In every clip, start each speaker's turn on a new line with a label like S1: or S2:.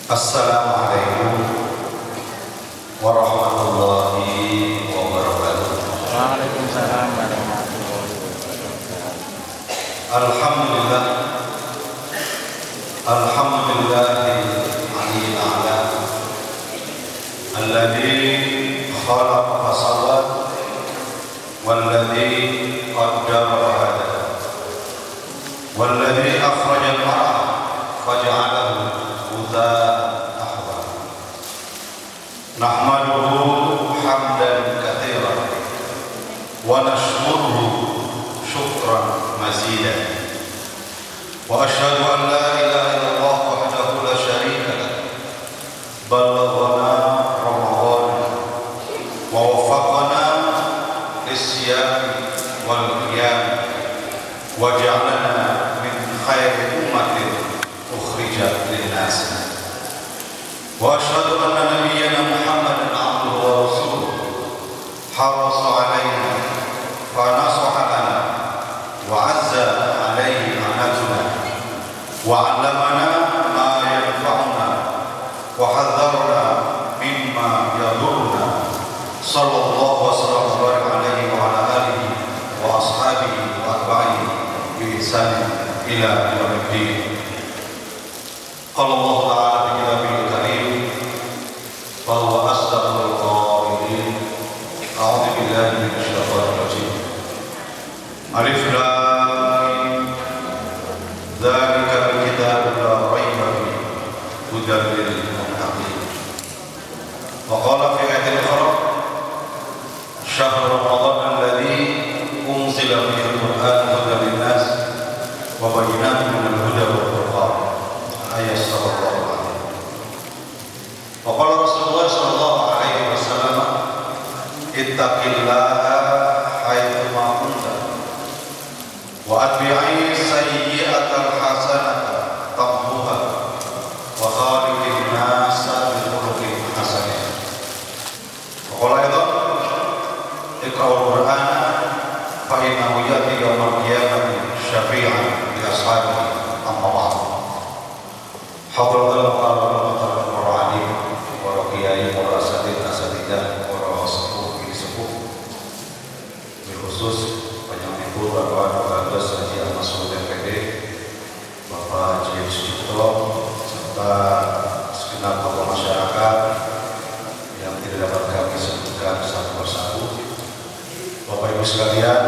S1: Assalamualaikum warahmatullahi wabarakatuh.
S2: Waalaikumsalam warahmatullahi wabarakatuh.
S1: Alhamdulillah, alhamdulillahil aliyyil a'la, alladzi khalaqa fasawwa, walladzi qaddara fahada, walladzi akhrajal mar'a faja'alahu ghutha'an ahwa. Nahmaduhu hamdan katsiran wa nashkuruhu syukran mazidan. Wa asyhadu an la ilaha illallah wahdahu la syarika lah, balaghana Ramadan wa waffaqana lis-siyam wal qiyam wa ja'alana min khairi ummatin ukhrijat lin-nas. Wa asyhadu anna nabiyyana Muhammadan abduhu wa rasuluh harasa 'alaina fa nasaha lana wa 'azza 'alaihi anatuna wa 'allamana ma yanfa'una wa hadzarna mimma yadurruna. Sallallahu wasallam wa baraka alaihi wa ala alihi wa ashabihi wa atba'ihi bi ihsan ila yaumiddin. Qala Allah ta'ala fi kitabil karim fa huwa asdaqul qailin. A'udzu billahi minasy syaithanir rajim. Alif lam mim. Dzalikal kitabu la raiba fihi hudan lil muttaqin. Wa qala fi ayatil ukhra syahrul ramadan alladzi unzila fihi al-Qur'an hudan lin-nas wa bayyinatin minal huda wal furqan. Ayat sallallahu alaihi. Wa qala Rasulullah sallallahu alaihi wasallam ittaqillaha haitsu ma kunta wa atbi'i sayyi'atal hasanata tamhuha wa khaliqin nasa bil khuluqin hasanah. Wa qala aidan iqra'ul qur'ana fa innahu ya'ti yawmal qiyamati syafi'an li ashabihi amma ba'd. Hadratul Qur'ani wa qiyai wa asatid asatidah wa sepuh bil khusus penyambut Bapak Bagus Haji Ahmad Sud MPD, Bapak Haji Sucipto, serta segenap tokoh masyarakat yang tidak dapat kami sebutkan satu persatu. Bapak Ibu sekalian,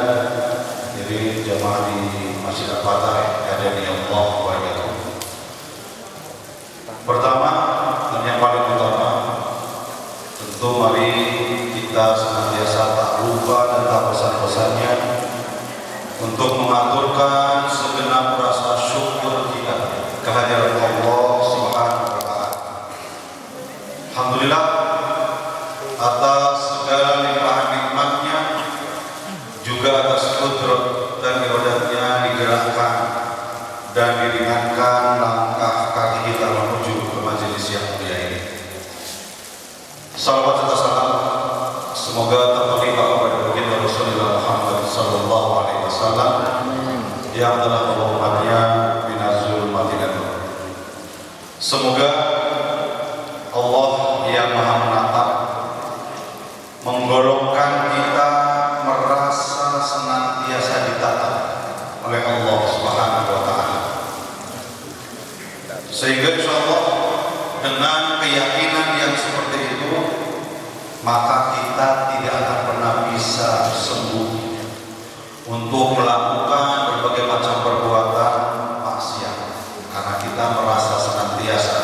S1: jadi jamaah di Masjid Al-Fatah yang ada di Allah wa yakum. Pertama dan yang paling utama, tentu mari kita senantiasa tak lupa dan tak bosan-bosannya untuk mengaturkan segenap rasa syukur kita kehadiran Allah Subhanahu wa Ta'ala. Alhamdulillah atas segala limpahan nikmatnya, juga atas kudrat dan iradatnya digerakkan dan diringankan langkah kaki kita menuju ke majelis yang mulia ini. Salawat serta salam semoga terlimpah kepada baginda Rasulullah Muhammad sallallahu alaihi wasallam yang telah mengumatnya binazul matilah. Semoga Allah yang Maha Menatap menggolongkan kita merasa senantiasa ditata oleh Allah Subhanahu wa Ta'ala, sehingga insyaallah dengan keyakinan yang seperti itu maka kita tidak akan pernah bisa sembuh untuk melakukan berbagai macam perbuatan maksiat, karena kita merasa senantiasa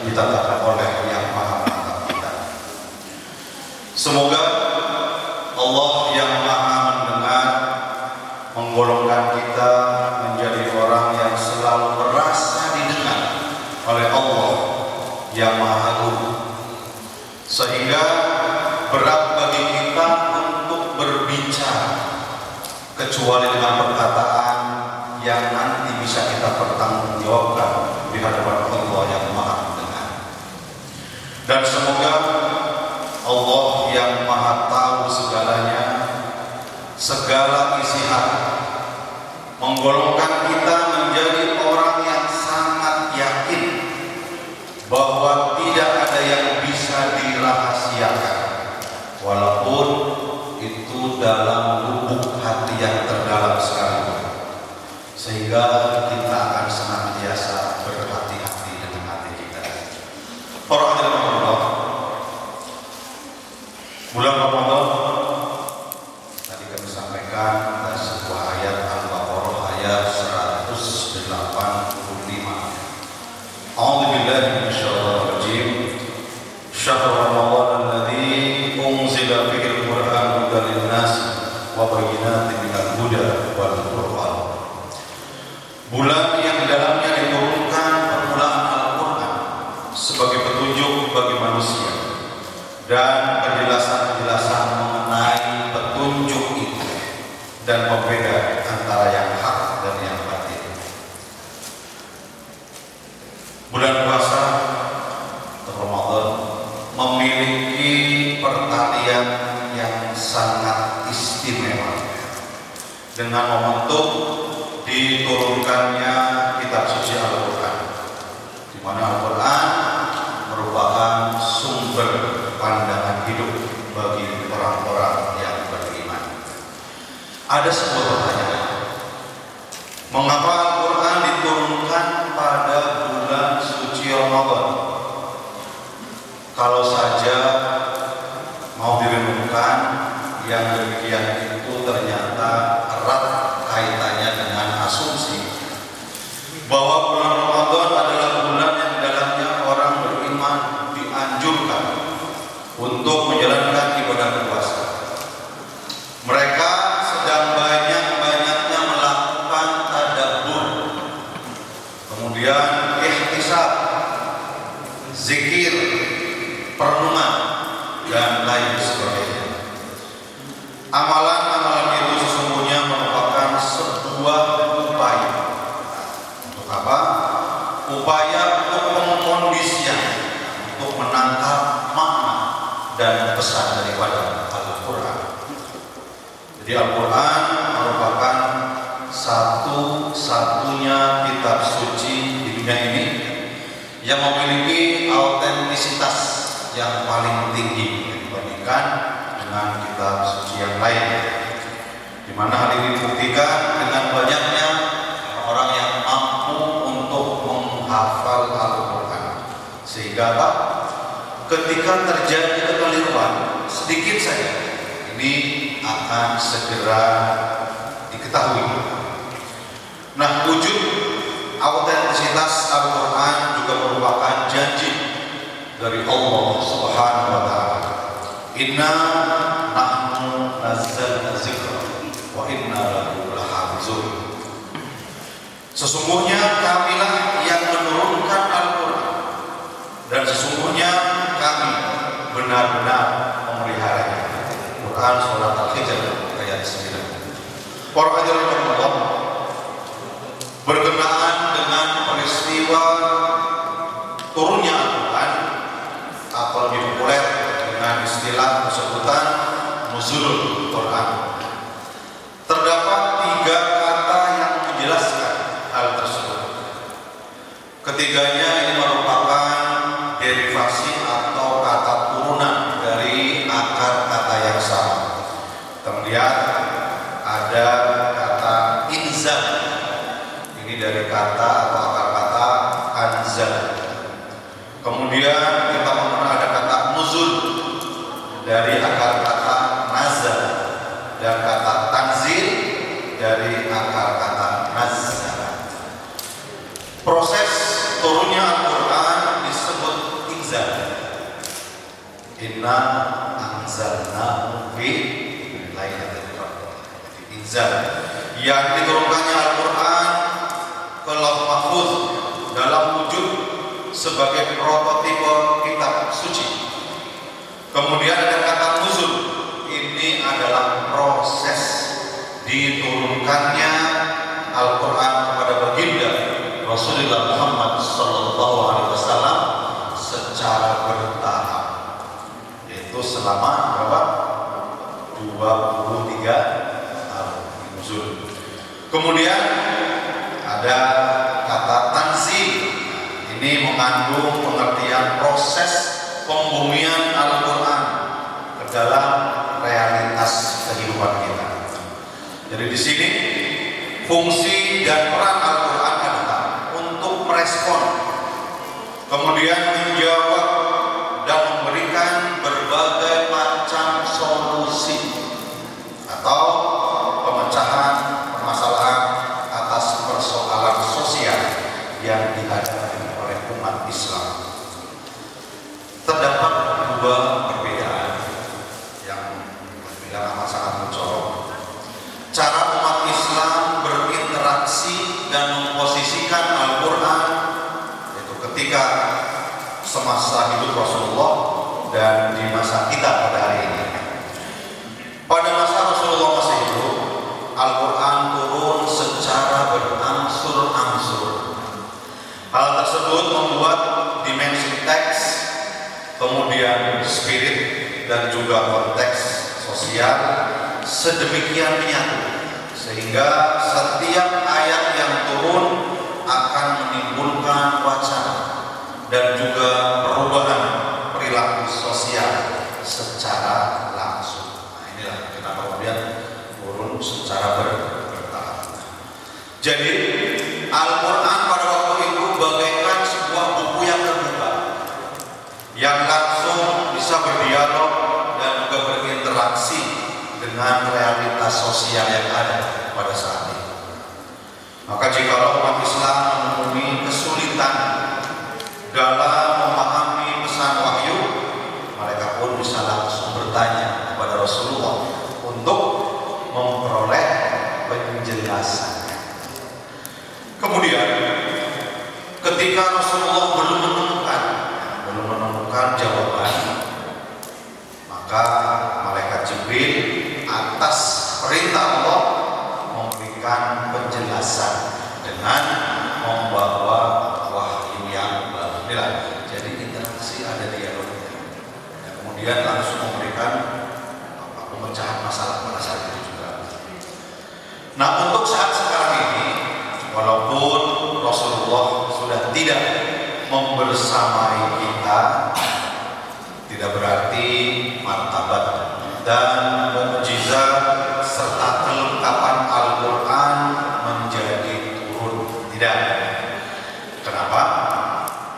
S1: ditata oleh yang Maha Menatap kita. Semoga Allah yang Maha Mendengar menggolongkan kita menjadi orang yang selalu merasa didengar oleh Allah yang Maha Agung, sehingga berat bagi kita untuk berbicara kecuali dengan perkataan yang nanti bisa kita pertanggungjawabkan di hadapan Allah yang Maha Mendengar. Dan semoga Allah yang Maha Tahu segalanya, segala isi hati, menggolongkan kita menjadi orang yang sangat yakin bahwa sehingga kita akan senantiasa berhati-hati dengan hati kita. Para hadirin Allah, bulan Ramadan tadi kami sampaikan ada sebuah ayat Al-Baqarah ayat 185. A'udzubillahi minasyaitonir rajim. Syahrul Ramadan alladzi unzila fihil Qur'an hudan lin-nas wa bayyinatin minal huda wal furqan. Bulan yang di dalamnya diturunkan permulaan Al-Quran sebagai petunjuk bagi manusia dan penjelasan-penjelasan mengenai petunjuk itu dan pembeda antara yang hak dan yang batil. Bulan puasa Ramadan memiliki pertalian yang sangat istimewa dengan momentum diturunkannya kitab suci Al-Quran, di mana Al-Quran merupakan sumber pandangan hidup bagi orang-orang yang beriman. Ada sebuah pertanyaan, mengapa Al-Quran diturunkan pada bulan suci Ramadan? Kalau saja mau direnungkan, yang demikian itu ternyata erat kaitannya dengan asumsi bahwa bulan Ramadan adalah bulan yang dalamnya orang beriman dianjurkan untuk menjalankan ibadah puasa. Mereka sedang banyak-banyaknya melakukan tadabbur, kemudian ihtisab, zikir, perenungan, dan lain sebagainya. Amalan-amalan itu sesungguhnya merupakan sebuah upaya. Untuk apa? Upaya untuk pengkondisian, untuk menangkap makna dan pesan daripada Al-Quran. Jadi Al-Quran merupakan satu-satunya kitab suci di dunia ini yang memiliki autentisitas yang paling tinggi dibandingkan dengan kitab suci yang lain, di mana hal ini dibuktikan dengan banyaknya orang yang mampu untuk menghafal Al-Quran, sehingga Pak, ketika terjadi kekeliruan sedikit saja, ini akan segera diketahui. Nah, wujud autentisitas Al-Quran juga merupakan janji dari Allah Subhanahu wa Ta'ala. Inna nahnu nazzalna dzikra wa inna lahu lahafizun. Sesungguhnya kamilah yang menurunkan Al-Quran, dan sesungguhnya kami benar-benar memeliharanya. Quran surat Al-Hijr ayat 9. Para hadirin Allah, berkenaan dengan peristiwa turunnya Al-Quran atau lebih populer dengan istilah sebutan nuzulul Quran, terdapat 3 kata yang menjelaskan hal tersebut. Ketiganya ini merupakan derivasi atau kata turunan dari akar kata yang sama. Kemudian ada kata inzal, ini dari kata atau akar kata anzal. Kemudian kita mengenal ada kata nuzul dari akar kata nazal, dan kata tanzil dari akar kata nazal. Proses turunnya Al-Quran disebut inzal. Inna anzalnahu fi lailatul qadr. Inzal, yang diturunkannya Al-Quran ke Lauh Mahfuz dalam wujud sebagai prototipe kitab suci. Kemudian ada kata nuzul, ini adalah proses diturunkannya Al-Quran kepada baginda Rasulullah Muhammad SAW secara bertahap, yaitu selama berapa? 23 tahun nuzul. Kemudian ada kata tanzil, ini mengandung pengertian proses pembumian Al-Quran ke dalam realitas kehidupan kita. Jadi di sini fungsi dan peran Al-Quran adalah untuk merespon, kemudian menjawab dan memberikan berbagai macam solusi atau pemecahan permasalahan atas persoalan sosial yang dihadapi oleh umat Islam. Terdapat dua perbedaan yang terbilang amat sangat mencolok. Cara umat Islam berinteraksi dan memposisikan Al-Quran, yaitu ketika semasa hidup Rasulullah dan di masa kita pada hari ini. Pada masa Rasulullah masih hidup, Al-Quran turun secara berangsur-angsur. Hal tersebut membuat dimensi teks, kemudian spirit, dan juga konteks sosial sedemikian menyatu, sehingga setiap ayat yang turun akan menimbulkan wacana dan juga perubahan perilaku sosial secara langsung. Nah, inilah kenapa kemudian turun secara bertahap. Jadi Al-Quran pada waktu itu bagaikan sebuah buku yang terbuka, yang langsung bisa berdialog dan juga berinteraksi dengan realitas sosial yang ada pada saat ini. Maka jika umat Islam menemui kesulitan dalam memahami pesan wahyu, mereka pun bisa langsung bertanya kepada Rasulullah untuk memperoleh penjelasan. Kemudian ketika Rasulullah belum menemukan jawaban, maka malaikat Jibril atas perintah Allah memberikan penjelasan dengan membawa wahyu yang baru. Inilah, jadi interaksi ada dialognya. Dan kemudian langsung memberikan pemecahan masalah pada saat itu juga. Nah, untuk saat sekarang ini, walaupun Rasulullah sudah tidak membersamai kita, tidak berarti martabat dan mukjizat serta kelengkapan Al-Quran menjadi turun. Tidak. Kenapa?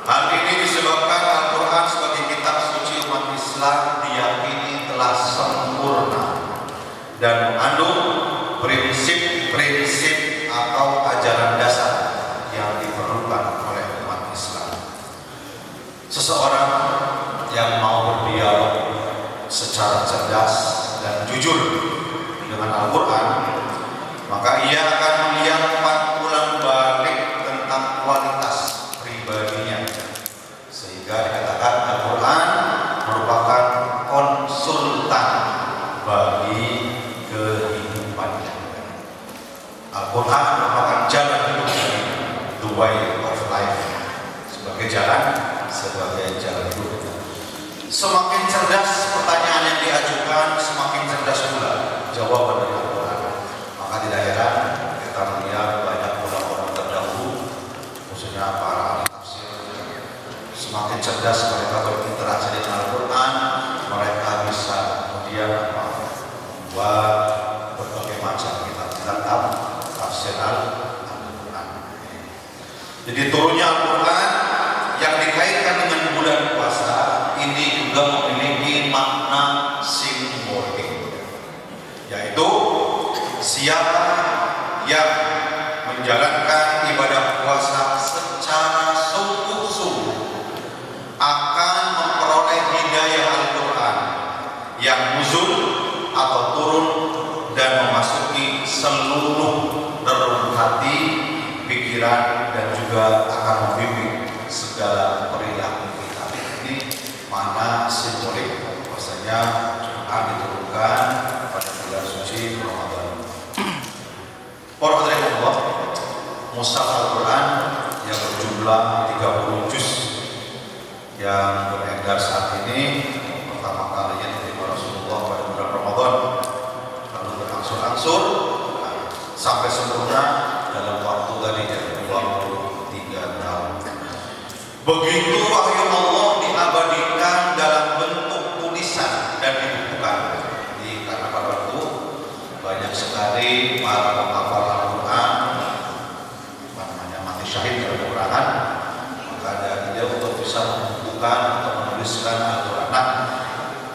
S1: Hal ini disebabkan Al-Quran sebagai kitab suci umat Islam diyakini telah sempurna dan mengandung prinsip-prinsip atau ajaran dasar yang diperlukan oleh umat Islam. Seseorang yang mau berdialog secara cerdas dan jujur dengan Al-Quran, maka ia akan melihat pantulan balik tentang kualitas pribadinya, sehingga dikatakan Al-Quran merupakan konsultan bagi kehidupannya. Al-Quran merupakan jalan hidup, the way of life, sebagai jalan hidup. Semakin cerdas pertanyaan yang diajukan, semakin cerdas pula jawaban dari Al-Quran. Maka tidak heran kita melihat banyak ulama terdahulu, khususnya para ahli tafsir, semakin cerdas mereka berinteraksi dengan Al-Quran, mereka bisa kemudian membuat berbagai macam kitab-kitab tafsir Al-Quran. Jadi turunnya Al-Quran yang dikaitkan dengan bulan puasa ini juga memiliki makna simbolik, yaitu siapa yang menjalankan ibadah puasa secara sungguh-sungguh akan memperoleh hidayah Al-Quran yang nuzul atau turun dan memasuki seluruh relung hati, pikiran, dan juga akan membimbing segala perilaku kita. Ini mana simbolik bahwasanya Quran diturunkan pada bulan suci Ramadan. Para hadirin Allah, mushaf Al-Quran yang berjumlah 30 juz yang beredar saat ini pertama kalinya diterima Rasulullah pada bulan Ramadan, lalu berangsur-angsur sampai sempurna dalam waktu tadi 23 tahun. Begitu wahyu Allah diabadikan dalam bentuk tulisan dan dibukukan. Jadi karena pada waktu banyak sekali para penghafal Al-Quran menentukan atau menuliskan Al-Quran. Nah,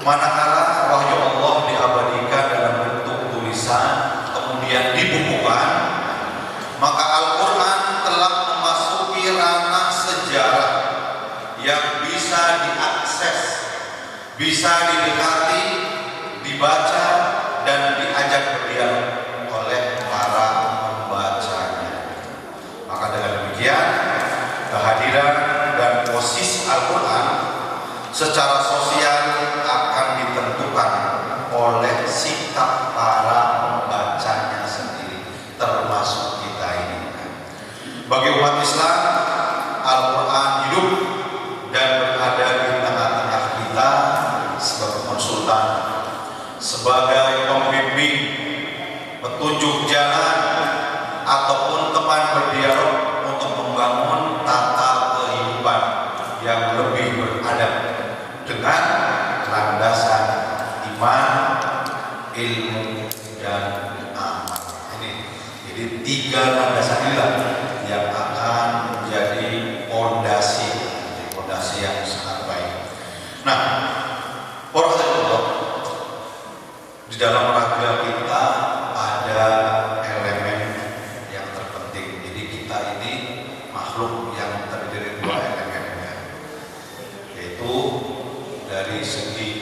S1: manakala wahyu Allah diabadikan dalam bentuk tulisan kemudian dibukukan, maka Al-Quran telah memasuki ranah sejarah yang bisa diakses, bisa didekati, dibaca, dan diajak berdialog oleh para pembacanya. Maka dengan demikian, kehadiran dan posisi Al-Quran secara sosial akan ditentukan oleh sikap para pembacanya sendiri, termasuk kita ini. Bagi umat Islam, Al-Quran hidup dan berada di tengah-tengah kita sebagai konsultan, sebagai pembimbing, petunjuk jalan, ataupun teman berdialog untuk membangun tata kehidupan yang lebih beradab dengan landasan iman, ilmu, dan amal. Jadi 3 landasan inilah yang akan menjadi fondasi yang sangat baik. Nah, di dalam raga kita ada elemen yang terpenting. Jadi kita ini makhluk yang terdiri dari 2 elemen, yaitu dari segi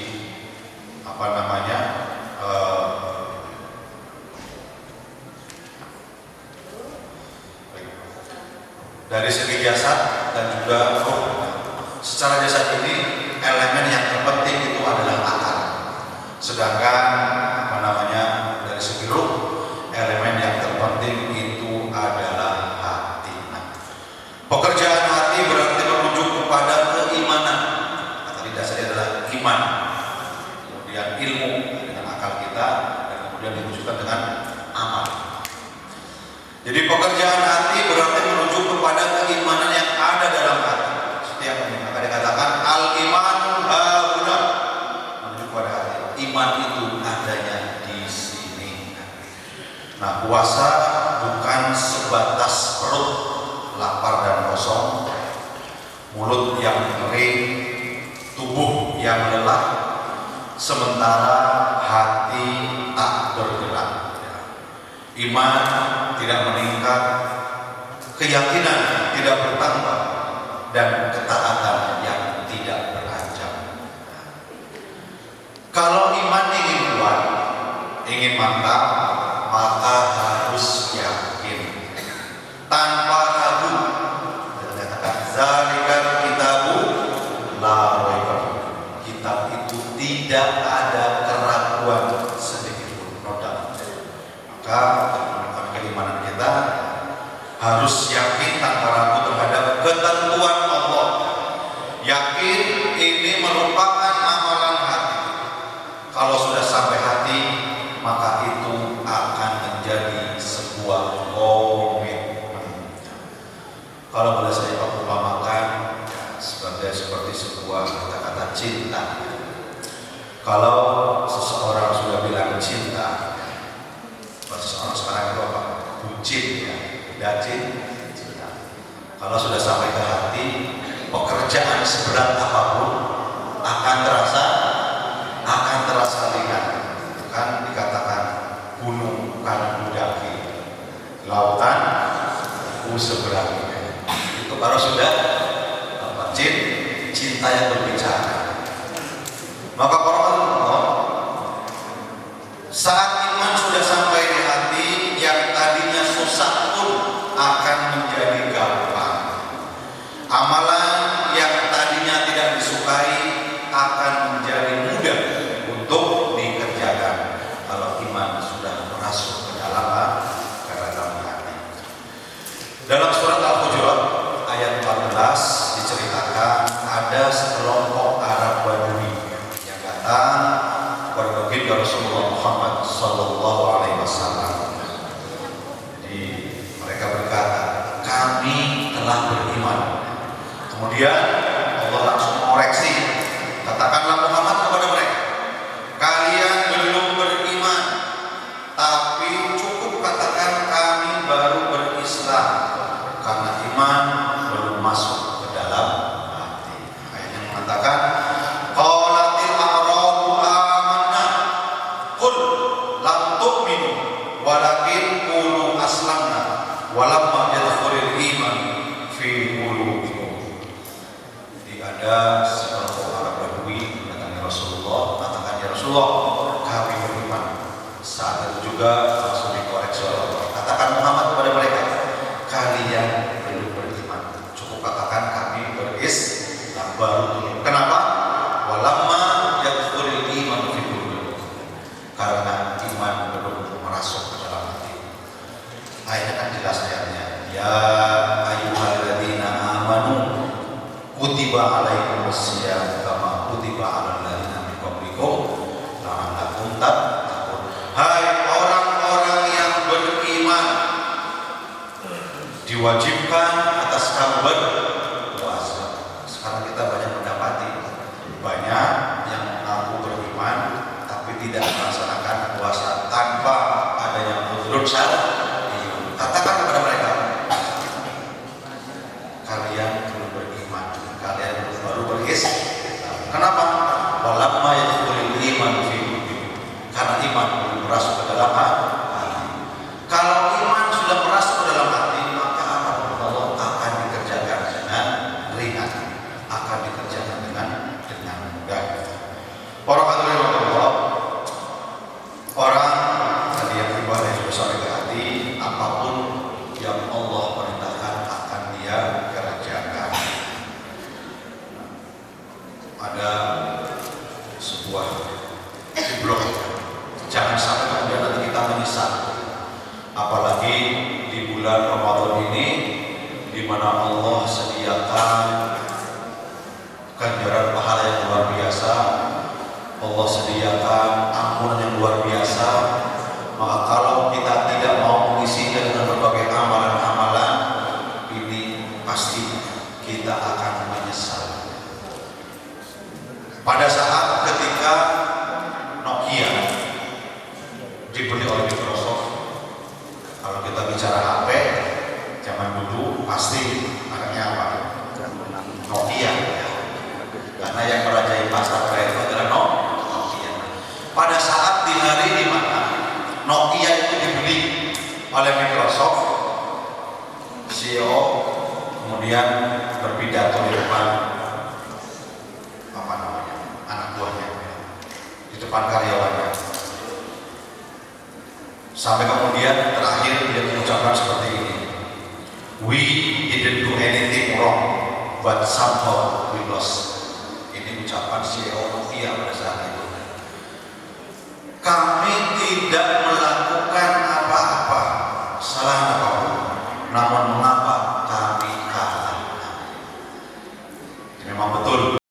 S1: dari segi jasad dan juga ruh. Secara jasad ini elemen yang terpenting itu adalah akal. Sedangkan dari segi ruh, elemen yang terpenting itu adalah hati. Nah, pekerjaan hati berarti merujuk kepada keimanan. Tadi dasarnya adalah iman, kemudian ilmu dengan akal kita, dan kemudian diwujudkan dengan amal. Jadi pekerjaan hati berarti merujuk kepada keimanan yang ada dalam hati. Seperti yang akan dikatakan al-iman hauna, menuju kepada hati. Iman itu adanya di sini. Nah, puasa bukan sebatas perut lapar dan kosong, mulut yang kering, tubuh yang lelah, sementara hati tak bergerak. Iman tidak meningkat, keyakinan tidak bertambah, dan ketaatan yang tidak beranjak. Kalau iman ingin kuat, ingin mantap, maka harus yakin tanpa ragu. Dikatakan zalikal kitabu la raiba. Kitab itu tidak ada keraguan sedikit pun, noda. Maka keimanan kita harus yakin tanpa ragu terhadap ketentuan Allah. Yakin ini merupakan amalan hati. Kalau sudah sampai hati, maka itu akan menjadi sebuah komitmen. Kalau boleh saya umpamakan seperti sebuah kata-kata cinta. Kalau seseorang sudah bilang cinta, seseorang sekarang itu apa? Bucin, ya, dacin, cinta. Kalau sudah sampai ke hati, pekerjaan seberat apapun akan terasa ringan. Kan dikatakan gunung kan mendaki, lautan seberat. Itu kalau sudah cinta yang berbicara. Maka para Allah, saat iman sudah sampai di hati, yang tadinya susah pun akan menjadi gampang. Amalan yang tadinya tidak disukai akan menjadi mudah untuk dikerjakan kalau iman sudah merasuk ke dalam hati. Dalam surat Al-Hujurat ayat 14 diceritakan ada sekelompok Arab Badui yang datang kepada baginda Rasulullah Muhammad Sallallahu Alaihi Wasallam. Jadi mereka berkata, kami telah beriman. Kemudian Allah langsung mengoreksi, katakanlah Muhammad kepada mereka, kalian belum beriman, tapi cukup katakan kami baru berislam, karena iman belum masuk ke dalam hati. Ayat yang kutiba alaikum as-siyam kama kutiba alal ladzina min qablikum la'allakum tattaqun. Hai orang-orang yang beriman, diwajibkan atas kamu berpuasa. Sekarang kita banyak mendapati banyak yang mengaku beriman tapi tidak melaksanakan puasa tanpa adanya uzur syar'i. Katakan kepada mereka, kalian belum beriman, kalian baru berislam. Kenapa? Walamma yadkhulul iman fi qulubikum, karena iman belum merasuk ke dalam hati. Kalau iman sudah merasuk ke dalam hati, maka amal Allah akan dikerjakan dengan ringan, akan dikerjakan dengan mudah. Para hadirin Allah, orang tadi yang ibadah juga sampai ke hati, apapun yang Allah perintahkan akan dia kerjakan. Ada sebuah blok, jangan sampai kemudian nanti kita menyesal. Apalagi di bulan Ramadan ini, di mana Allah sediakan ganjaran pahala yang luar biasa, Allah sediakan ampunan yang luar biasa. Maka kalau kita tidak mau mengisinya dengan berbagai amalan-amalan ini, pasti kita akan menyesal. Pada saat ketika Nokia dibeli oleh Microsoft, kalau kita bicara HP zaman dulu pasti anaknya apa? Nokia, ya. Karena yang merajai pasar itu adalah Nokia. Pada saat di hari di mana Nokia itu dibeli oleh Microsoft, CEO kemudian berpidato di depan apa namanya, anak buahnya, di depan karyawannya, sampai kemudian terakhir dia mengucapkan seperti ini, we didn't do anything wrong but somehow we lost. Ini ucapan CEO Nokia pada saat itu. Kami tidak